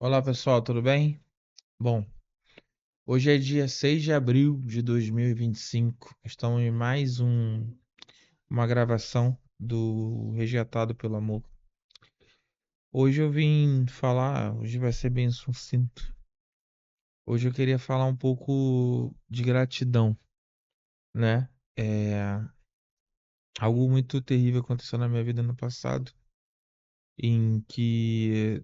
Olá pessoal, tudo bem? Bom, hoje é dia 6 de abril de 2025. Estamos em uma gravação do Resgatado pelo Amor. Hoje eu vim falar, hoje vai ser bem sucinto. Hoje eu queria falar um pouco de gratidão, né? É, algo muito terrível aconteceu na minha vida no passado, em que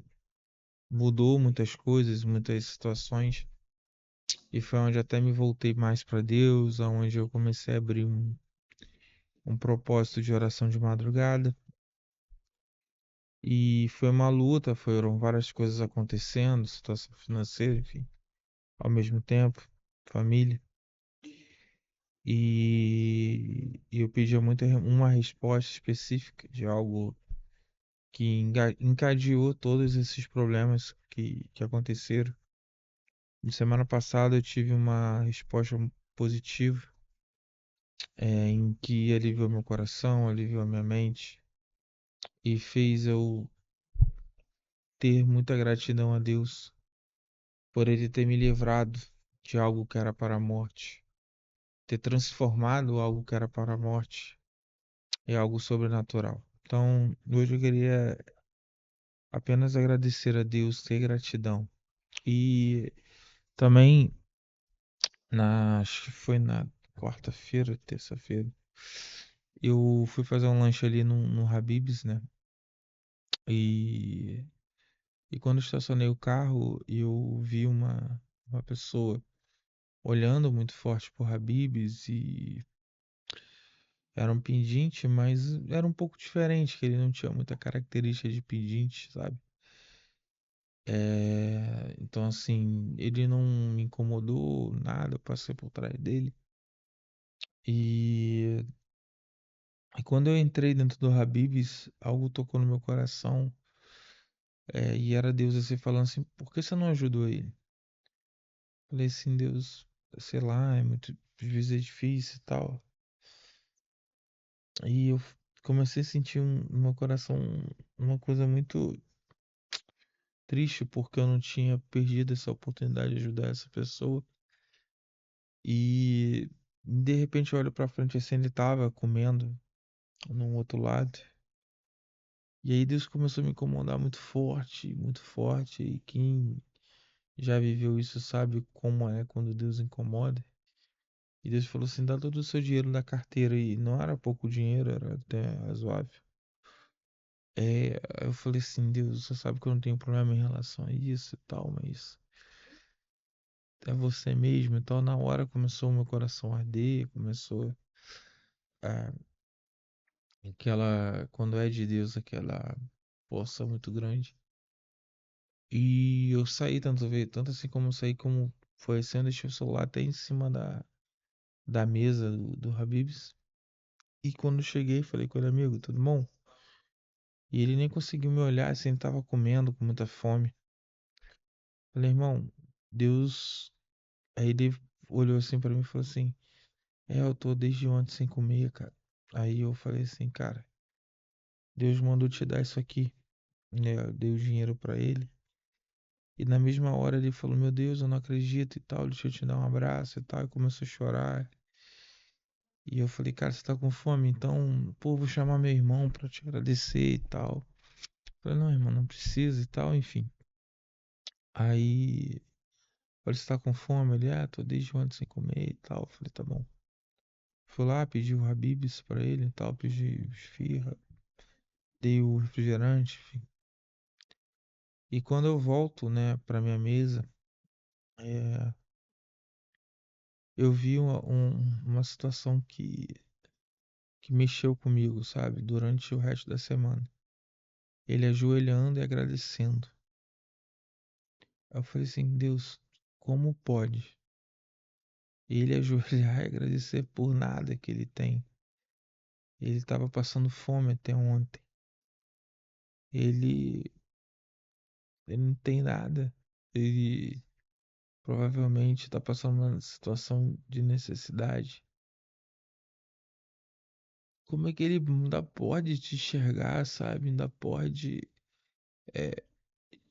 mudou muitas coisas, muitas situações, e foi onde até me voltei mais para Deus, aonde eu comecei a abrir um propósito de oração de madrugada. E foi uma luta, foram várias coisas acontecendo, situação financeira, enfim, ao mesmo tempo, família. E eu pedia muito uma resposta específica de algo que encadeou todos esses problemas que aconteceram. Na semana passada eu tive uma resposta positiva, em que aliviou meu coração, aliviou a minha mente e fez eu ter muita gratidão a Deus por ele ter me livrado de algo que era para a morte, ter transformado algo que era para a morte em algo sobrenatural. Então, hoje eu queria apenas agradecer a Deus, ter gratidão. E também, acho que foi na quarta-feira, terça-feira, eu fui fazer um lanche ali no Habib's, né? E, e quando eu estacionei o carro, eu vi uma pessoa olhando muito forte pro Habib's e era um pedinte, mas era um pouco diferente, que ele não tinha muita característica de pedinte, sabe? Então assim, ele não me incomodou nada, eu passei por trás dele. E, e quando eu entrei dentro do Habib's, algo tocou no meu coração, e era Deus assim falando assim, por que você não ajudou ele? Falei assim, Deus, sei lá, é muito, às vezes é difícil e tal. E eu comecei a sentir no meu coração uma coisa muito triste porque eu não tinha perdido essa oportunidade de ajudar essa pessoa. E de repente eu olho pra frente assim, ele tava comendo num outro lado. E aí Deus começou a me incomodar muito forte, muito forte. E quem já viveu isso sabe como é quando Deus incomoda. E Deus falou assim: dá todo o seu dinheiro da carteira. E não era pouco dinheiro, era até razoável. Eu falei assim: Deus, você sabe que eu não tenho problema em relação a isso e tal, mas é você mesmo. Então, na hora começou o meu coração a arder, começou a, quando é de Deus, aquela força muito grande. E eu saí tanto assim como eu saí, como foi assim, eu deixei o celular até em cima da mesa do Habib's. E quando eu cheguei, falei com ele, amigo, tudo bom? E ele nem conseguiu me olhar, assim, ele tava comendo com muita fome. Falei, irmão, Deus. Aí ele olhou assim pra mim e falou assim: eu tô desde ontem sem comer, cara. Aí eu falei assim, cara, Deus mandou te dar isso aqui, né? Eu dei o dinheiro pra ele. E na mesma hora ele falou, meu Deus, eu não acredito e tal, deixa eu te dar um abraço e tal. E começou a chorar. E eu falei, cara, você tá com fome? Então, pô, vou chamar meu irmão pra te agradecer e tal. Eu falei, não, irmão, não precisa e tal, enfim. Aí, eu falei, você tá com fome? Ele, tô desde ontem sem comer e tal. Eu falei, tá bom. Fui lá, pedi o Habib's pra ele e tal, pedi esfirra, dei o refrigerante, enfim. E quando eu volto, né, pra minha mesa, é, eu vi uma situação que mexeu comigo, sabe, durante o resto da semana. Ele ajoelhando e agradecendo. Aí eu falei assim, Deus, como pode ele ajoelhar e agradecer por nada que ele tem? Ele estava passando fome até ontem. Ele, ele não tem nada. Ele provavelmente está passando uma situação de necessidade. Como é que ele ainda pode te enxergar, sabe? Ainda pode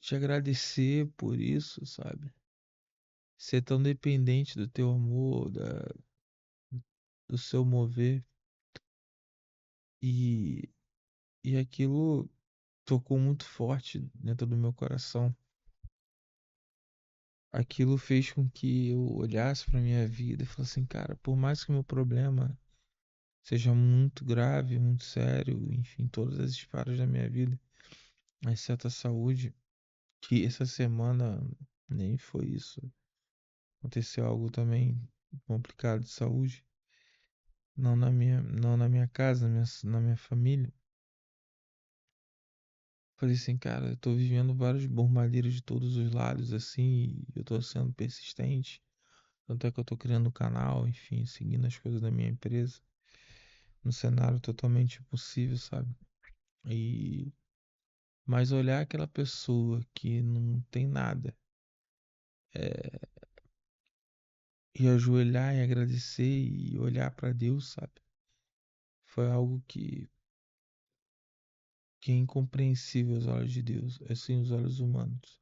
te agradecer por isso, sabe? Ser tão dependente do teu amor, do seu mover. E, e aquilo tocou muito forte dentro do meu coração. Aquilo fez com que eu olhasse para minha vida e falasse assim, cara, por mais que o meu problema seja muito grave, muito sério, enfim, todas as esferas da minha vida, exceto a saúde, que essa semana nem foi isso. Aconteceu algo também complicado de saúde, não na minha casa, na minha família. Falei assim, cara, eu tô vivendo vários bombardeiros de todos os lados, assim, e eu tô sendo persistente. Tanto é que eu tô criando um canal, enfim, seguindo as coisas da minha empresa, num cenário totalmente impossível, sabe? E mas olhar aquela pessoa que não tem nada, e ajoelhar e agradecer e olhar para Deus, sabe? Foi algo que é incompreensível aos olhos de Deus, assim, aos olhos humanos.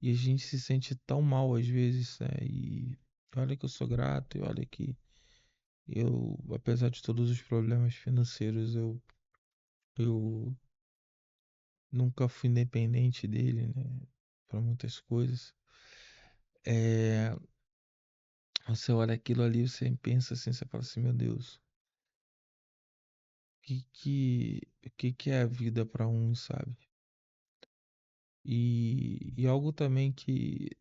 E a gente se sente tão mal às vezes, né? E olha que eu sou grato, e olha que eu, apesar de todos os problemas financeiros, eu nunca fui independente dele, né? Para muitas coisas. É, você olha aquilo ali, você pensa assim, você fala assim, meu Deus, o que é a vida para um, sabe? E algo também que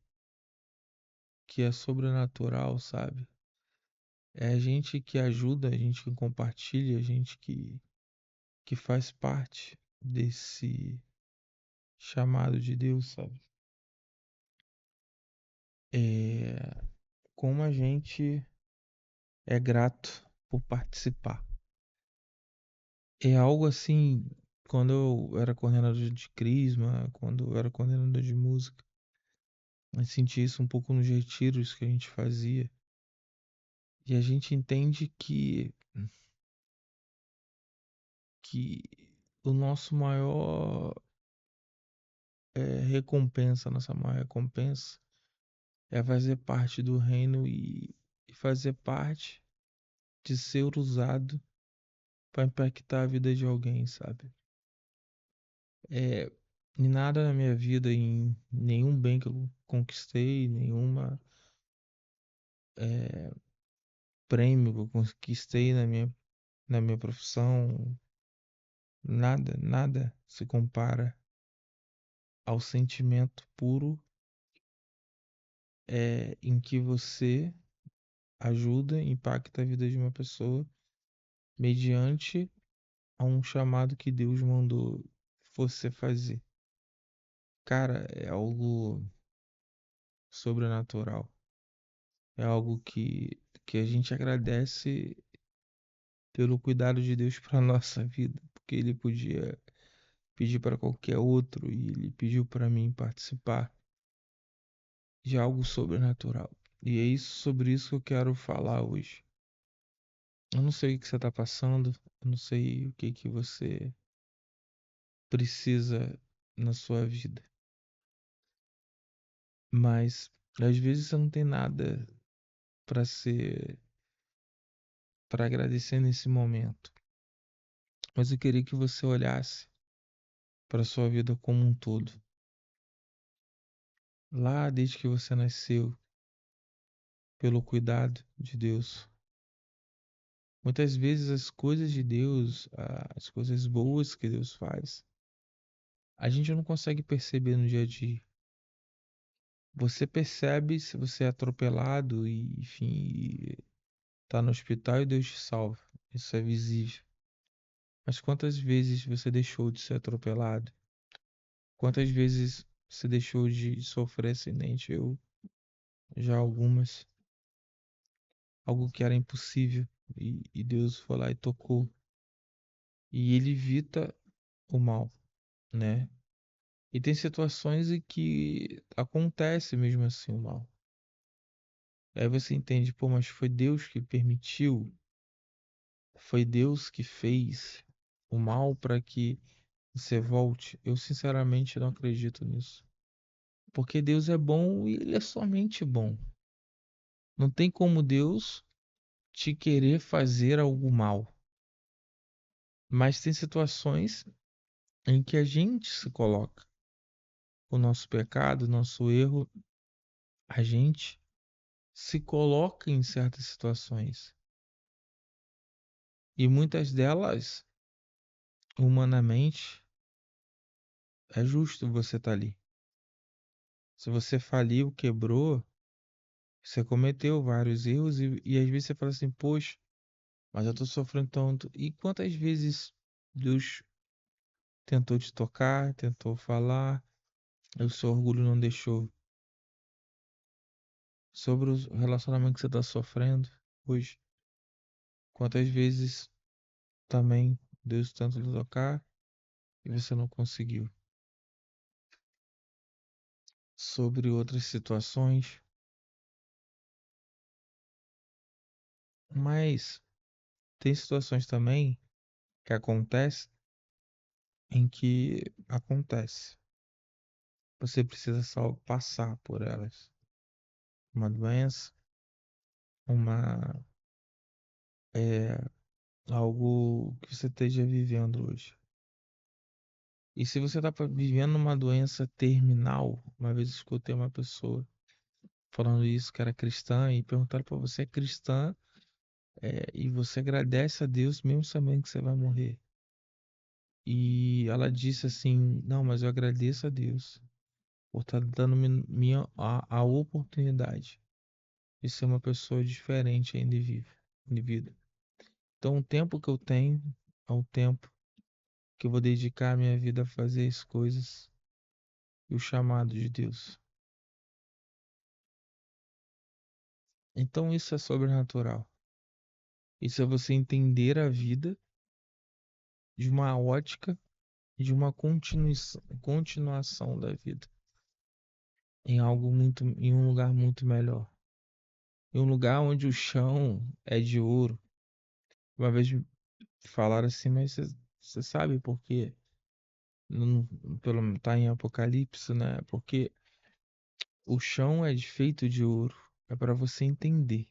é sobrenatural, sabe? É a gente que ajuda, a gente que compartilha, a gente que faz parte desse chamado de Deus, sabe? É, como a gente é grato por participar. É algo assim, quando eu era coordenador de Crisma, quando eu era coordenador de música, eu senti isso um pouco nos retiros que a gente fazia. E a gente entende que o nosso maior recompensa, a nossa maior recompensa é fazer parte do reino e fazer parte de ser usado para impactar a vida de alguém, sabe? É, em nada na minha vida, em nenhum bem que eu conquistei, nenhuma é, prêmio que eu conquistei na minha profissão, nada se compara ao sentimento puro em que você ajuda, impacta a vida de uma pessoa mediante a um chamado que Deus mandou você fazer. Cara, é algo sobrenatural. É algo que a gente agradece pelo cuidado de Deus para nossa vida, porque Ele podia pedir para qualquer outro e Ele pediu para mim participar de algo sobrenatural. E é isso sobre isso que eu quero falar hoje. Eu não sei o que você está passando, eu não sei o que você precisa na sua vida, mas às vezes você não tem nada para ser para agradecer nesse momento. Mas eu queria que você olhasse para sua vida como um todo. Lá desde que você nasceu, pelo cuidado de Deus. Muitas vezes as coisas de Deus, as coisas boas que Deus faz, a gente não consegue perceber no dia a dia. Você percebe se você é atropelado e, enfim, tá no hospital e Deus te salva. Isso é visível. Mas quantas vezes você deixou de ser atropelado? Quantas vezes você deixou de sofrer acidente? Eu já algumas. Algo que era impossível. E Deus foi lá e tocou. E ele evita o mal, né? E tem situações em que acontece mesmo assim o mal. Aí você entende, pô, mas foi Deus que permitiu, foi Deus que fez o mal para que você volte, eu sinceramente não acredito nisso. Porque Deus é bom e Ele é somente bom. Não tem como Deus te querer fazer algo mal. Mas tem situações em que a gente se coloca. O nosso pecado, o nosso erro, a gente se coloca em certas situações. E muitas delas, humanamente, é justo você estar ali. Se você faliu, quebrou, você cometeu vários erros e às vezes você fala assim, poxa, mas eu tô sofrendo tanto. E quantas vezes Deus tentou te tocar, tentou falar, e o seu orgulho não deixou. Sobre o relacionamento que você está sofrendo hoje, quantas vezes também Deus tentou te tocar e você não conseguiu. Sobre outras situações, mas tem situações também que acontecem em que acontece. Você precisa só passar por elas. Uma doença, uma é, algo que você esteja vivendo hoje. E se você está vivendo uma doença terminal, uma vez eu escutei uma pessoa falando isso, que era cristã, e perguntaram para você é cristã, e você agradece a Deus mesmo sabendo que você vai morrer. E ela disse assim, não, mas eu agradeço a Deus por estar dando a oportunidade de ser uma pessoa diferente ainda em vida. Então o tempo que eu tenho é o tempo que eu vou dedicar a minha vida a fazer as coisas e o chamado de Deus. Então isso é sobrenatural. Isso é você entender a vida de uma ótica e de uma continuação da vida em algo muito, em um lugar muito melhor, em um lugar onde o chão é de ouro. Uma vez me falaram assim, mas você sabe por quê? Não, pelo tá em Apocalipse, né? Porque o chão é feito de ouro. É para você entender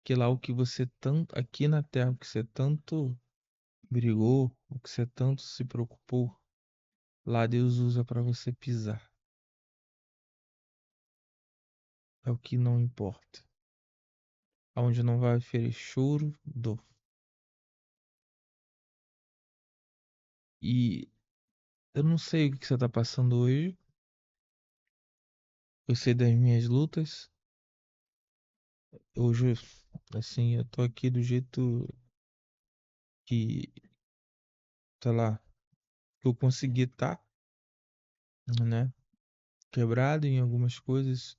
que lá o que você tanto aqui na Terra, o que você tanto brigou, o que você tanto se preocupou, lá Deus usa para você pisar. É o que não importa. Onde não vai ferir choro, dor. E eu não sei o que você tá passando hoje. Eu sei das minhas lutas. Hoje, assim, eu tô aqui do jeito que, sei lá, que eu consegui tá, né? Quebrado em algumas coisas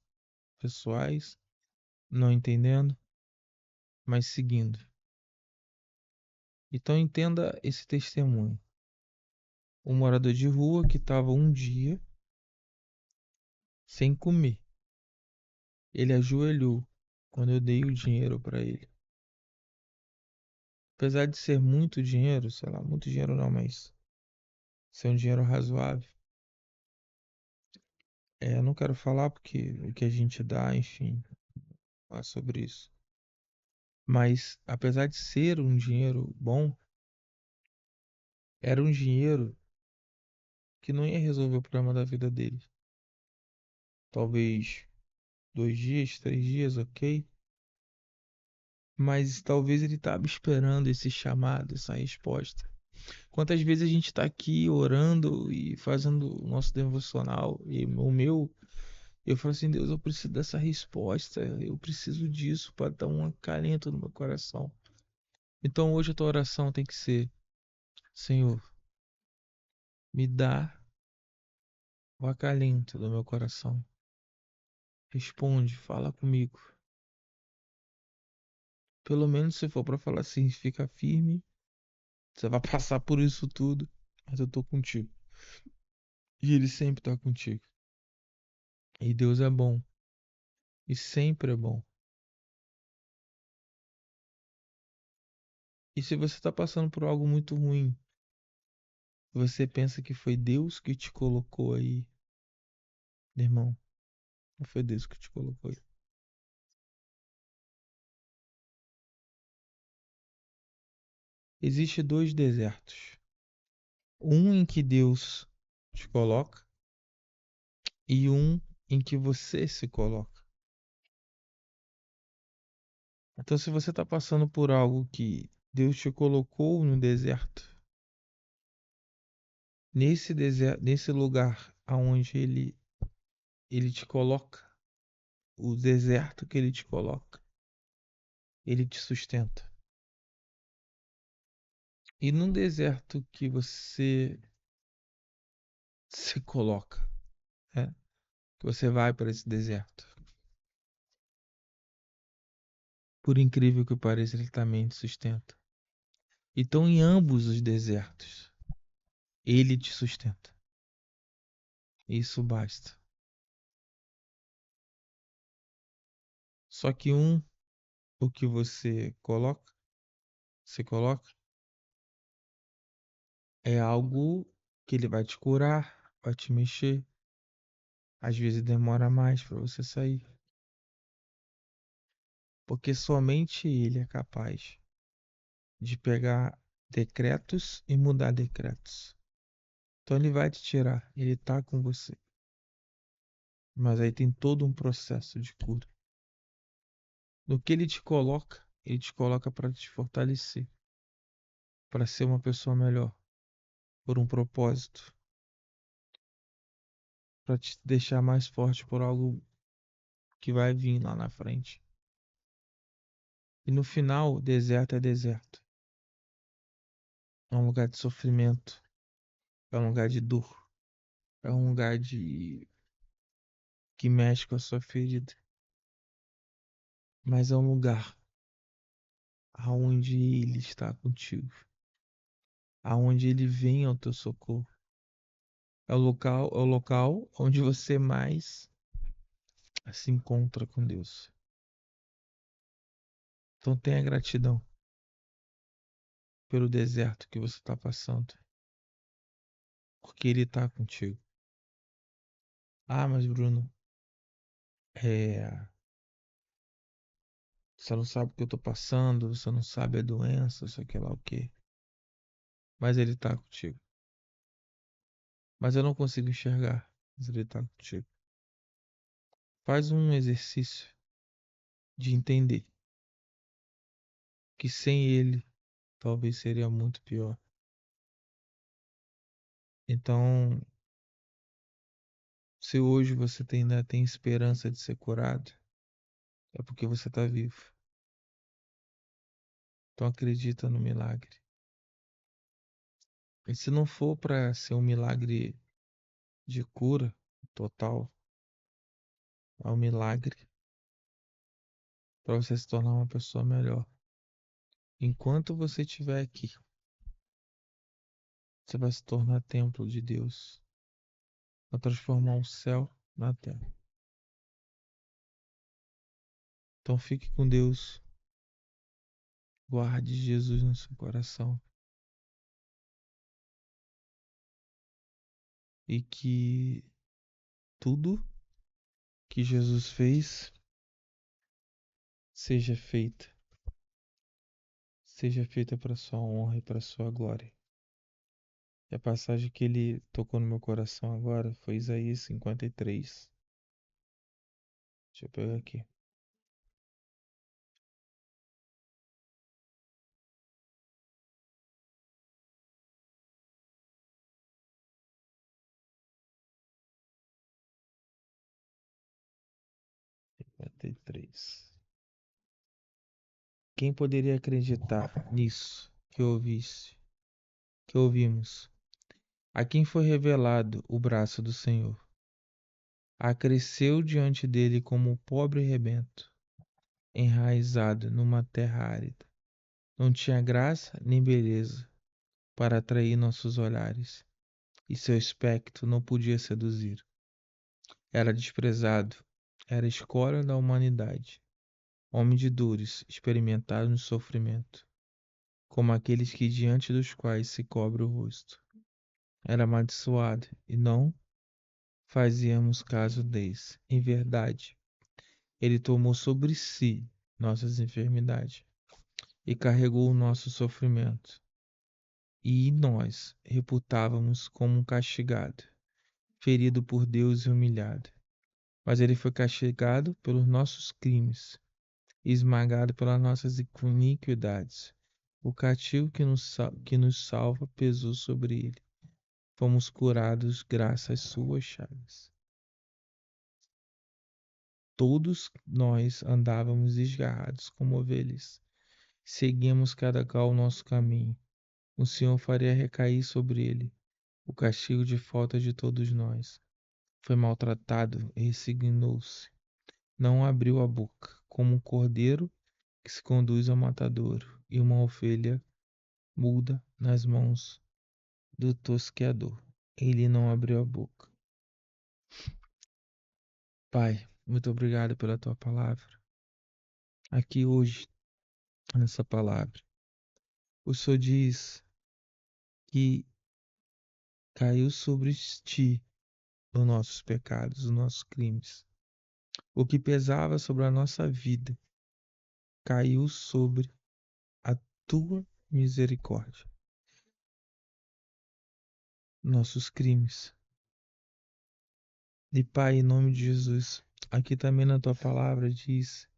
pessoais, não entendendo, mas seguindo. Então entenda esse testemunho. Um morador de rua que estava um dia sem comer. Ele ajoelhou quando eu dei o dinheiro para ele. Apesar de ser muito dinheiro, sei lá, muito dinheiro não, mas ser um dinheiro razoável. Eu não quero falar porque o que a gente dá, enfim, não é sobre isso. Mas apesar de ser um dinheiro bom, era um dinheiro que não ia resolver o problema da vida dele. Talvez 2 dias, 3 dias, ok. Mas talvez ele estava esperando esse chamado, essa resposta. Quantas vezes a gente está aqui orando e fazendo o nosso devocional, e o meu, eu falo assim, Deus, eu preciso dessa resposta, eu preciso disso para dar um acalento no meu coração. Então hoje a tua oração tem que ser, Senhor, me dá o acalento do meu coração. Responde, fala comigo. Pelo menos se for para falar assim, fica firme, você vai passar por isso tudo, mas eu tô contigo. E ele sempre tá contigo. E Deus é bom, e sempre é bom. E se você está passando por algo muito ruim, Você pensa que foi Deus que te colocou aí, irmão? Não foi Deus que te colocou aí. Existem dois desertos. Um em que Deus te coloca e um em que você se coloca. Então, se você está passando por algo que Deus te colocou no deserto, nesse deserto, nesse lugar aonde ele te coloca, o deserto que ele te coloca, ele te sustenta. E num deserto que você se coloca, né? Que você vai para esse deserto. Por incrível que pareça, ele também te sustenta. Então, em ambos os desertos, ele te sustenta. Isso basta. Só que o que você coloca, se coloca, é algo que ele vai te curar, vai te mexer. Às vezes demora mais para você sair, porque somente ele é capaz de pegar decretos e mudar decretos. Então ele vai te tirar, ele tá com você. Mas aí tem todo um processo de cura. No que ele te coloca para te fortalecer, para ser uma pessoa melhor, por um propósito, para te deixar mais forte por algo que vai vir lá na frente. E no final, deserto é deserto. É um lugar de sofrimento, é um lugar de dor, é um lugar de que mexe com a sua ferida, mas é um lugar aonde ele está contigo, aonde ele vem ao teu socorro. É o local onde você mais se encontra com Deus. Então tenha gratidão pelo deserto que você está passando, porque ele está contigo. Ah, mas Bruno, é, você não sabe o que eu estou passando, você não sabe a doença, sei que lá o quê. Mas ele está contigo. Mas eu não consigo enxergar, mas ele está contigo. Faz um exercício de entender que sem ele talvez seria muito pior. Então, se hoje você ainda tem esperança de ser curado, é porque você está vivo. Então acredita no milagre. E se não for para ser um milagre de cura total, é um milagre para você se tornar uma pessoa melhor. Enquanto você estiver aqui, você vai se tornar templo de Deus, vai transformar o céu na terra. Então fique com Deus, guarde Jesus no seu coração e que tudo que Jesus fez seja feito, seja feita para sua honra e para sua glória. E a passagem que ele tocou no meu coração agora foi Isaías 53. Deixa eu pegar aqui. Cinquenta e três. Quem poderia acreditar nisso que ouvimos? A quem foi revelado o braço do Senhor? Cresceu diante dele como um pobre rebento, enraizado numa terra árida. Não tinha graça nem beleza para atrair nossos olhares, e seu aspecto não podia seduzir. Era desprezado, era escória da humanidade, homem de dores, experimentado no sofrimento, como aqueles que diante dos quais se cobre o rosto. era amaldiçoado e não fazíamos caso desse. Em verdade, ele tomou sobre si nossas enfermidades e carregou o nosso sofrimento. E nós reputávamos como um castigado, ferido por Deus e humilhado. Mas ele foi castigado pelos nossos crimes, esmagado pelas nossas iniquidades. O castigo que nos salva pesou sobre ele. Fomos curados graças às suas chagas. Todos nós andávamos desgarrados como ovelhas. Seguíamos cada qual o nosso caminho. O Senhor faria recair sobre ele o castigo de falta de todos nós. Foi maltratado e resignou-se. Não abriu a boca, como um cordeiro que se conduz ao matadouro, e uma ovelha muda nas mãos do tosqueador. Ele não abriu a boca. Pai, muito obrigado pela tua palavra. Aqui hoje, nessa palavra, o Senhor diz que caiu sobre ti os nossos pecados, os nossos crimes. O que pesava sobre a nossa vida caiu sobre a tua misericórdia, nossos crimes. E Pai, em nome de Jesus, aqui também na tua palavra diz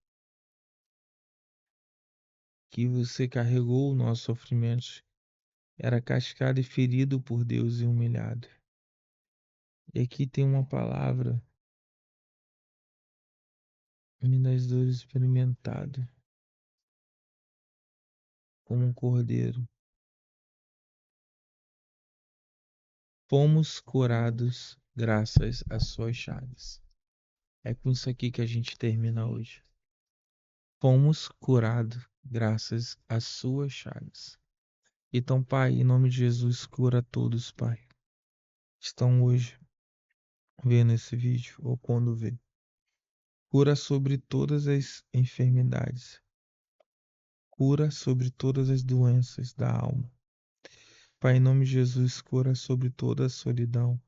que você carregou o nosso sofrimento, era castigado e ferido por Deus e humilhado. E aqui tem uma palavra, das dores experimentado, como um cordeiro. Fomos curados graças às suas chagas. É com isso aqui que a gente termina hoje. Fomos curados graças às suas chagas. Então, Pai, em nome de Jesus, cura todos, Pai. Estão hoje vendo esse vídeo ou quando vê. Cura sobre todas as enfermidades. Cura sobre todas as doenças da alma. Pai, em nome de Jesus, cura sobre toda a solidão.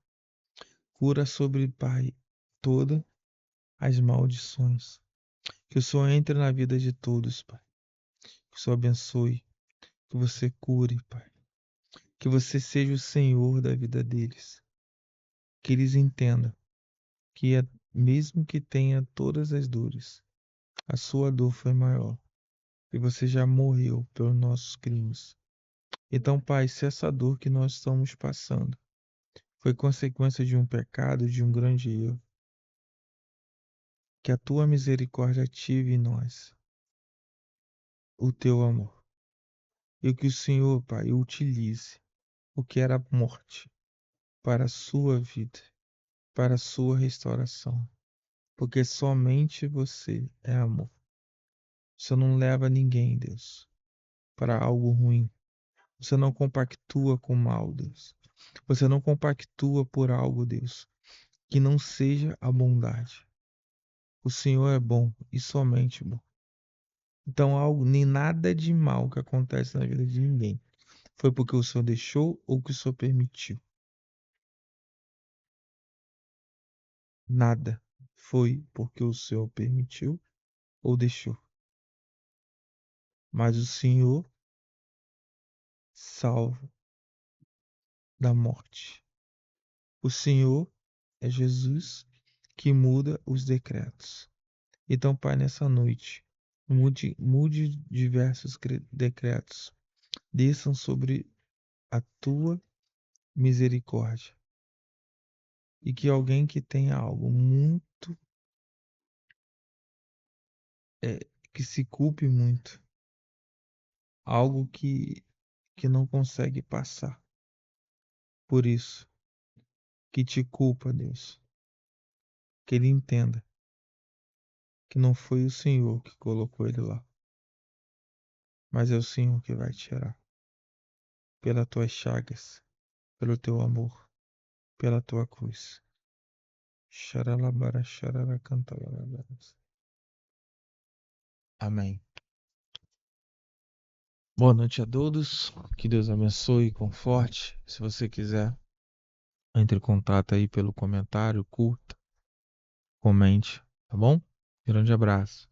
Cura sobre, Pai, todas as maldições. Que o Senhor entre na vida de todos, Pai. Que o Senhor abençoe. Que você cure, Pai. Que você seja o Senhor da vida deles. Que eles entendam que mesmo que tenha todas as dores, a sua dor foi maior. E você já morreu pelos nossos crimes. Então, Pai, se essa dor que nós estamos passando foi consequência de um pecado, de um grande erro, que a tua misericórdia ative em nós o teu amor. E que o Senhor, Pai, utilize o que era morte para a sua vida, para a sua restauração. Porque somente você é amor. Você não leva ninguém, Deus, para algo ruim. Você não compactua com o mal, Deus. Você não compactua por algo, Deus, que não seja a bondade. O Senhor é bom e somente bom. Então, algo, nem nada de mal que acontece na vida de ninguém foi porque o Senhor deixou ou que o Senhor permitiu. Nada foi porque o Senhor permitiu ou deixou. Mas o Senhor salva da morte. O Senhor é Jesus que muda os decretos. Então, Pai, nessa noite, mude diversos decretos. Desçam sobre a tua misericórdia. E que alguém que tenha algo muito, é, que se culpe muito, algo que não consegue passar por isso, que te culpa, Deus, que ele entenda que não foi o Senhor que colocou ele lá, mas é o Senhor que vai tirar, pelas tuas chagas, pelo teu amor, pela tua cruz. Xaralabara, xararacantabarabaras. Amém. Boa noite a todos. Que Deus abençoe e conforte. Se você quiser Entre em contato aí pelo comentário, curta, comente, tá bom? Grande abraço.